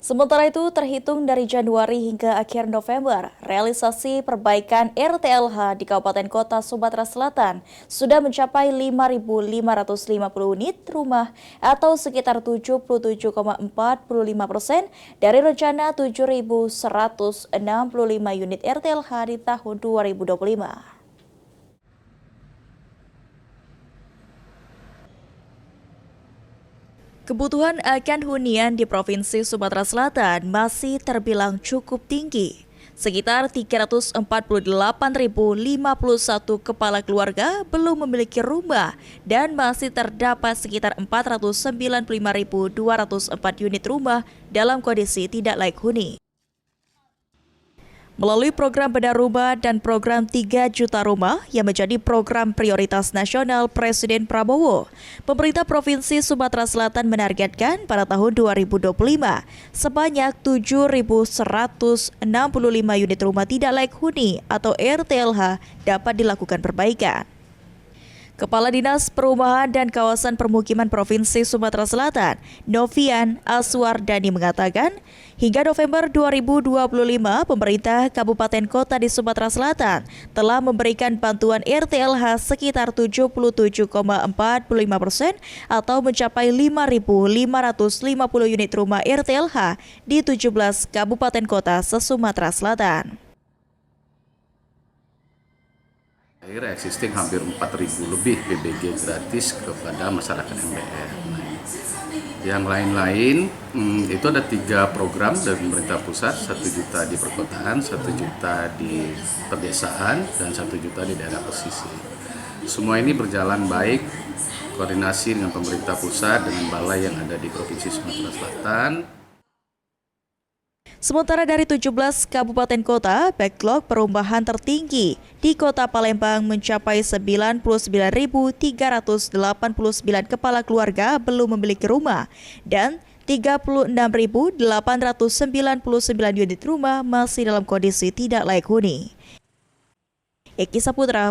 Sementara itu, terhitung dari Januari hingga akhir November, realisasi perbaikan RTLH di Kabupaten Kota Sumatera Selatan sudah mencapai 5.550 unit rumah atau sekitar 77,45% dari rencana 7.165 unit RTLH di tahun 2025. Kebutuhan akan hunian di Provinsi Sumatera Selatan masih terbilang cukup tinggi. Sekitar 348.051 kepala keluarga belum memiliki rumah dan masih terdapat sekitar 495.204 unit rumah dalam kondisi tidak layak huni. Melalui program Bedah Rumah dan program 3 Juta Rumah yang menjadi program prioritas nasional Presiden Prabowo, pemerintah Provinsi Sumatera Selatan menargetkan pada tahun 2025 sebanyak 7.165 unit rumah tidak layak huni atau RTLH dapat dilakukan perbaikan. Kepala Dinas Perumahan dan Kawasan Permukiman Provinsi Sumatera Selatan, Novian Aswardani mengatakan, hingga November 2025, pemerintah Kabupaten Kota di Sumatera Selatan telah memberikan bantuan RTLH sekitar 77,45% atau mencapai 5.550 unit rumah RTLH di 17 kabupaten kota se-Sumatera Selatan. Existing hampir 4.000 lebih PBG gratis kepada masyarakat MBR. Yang lain-lain itu ada 3 program dari pemerintah pusat, 1 juta di perkotaan, 1 juta di pedesaan, dan 1 juta di daerah pesisir. Semua ini berjalan baik, koordinasi dengan pemerintah pusat dengan balai yang ada di Provinsi Sumatera Selatan. Sementara dari 17 kabupaten kota, backlog perumahan tertinggi di Kota Palembang mencapai 99.389 kepala keluarga belum memiliki rumah dan 36.899 unit rumah masih dalam kondisi tidak layak huni. Eki Saputra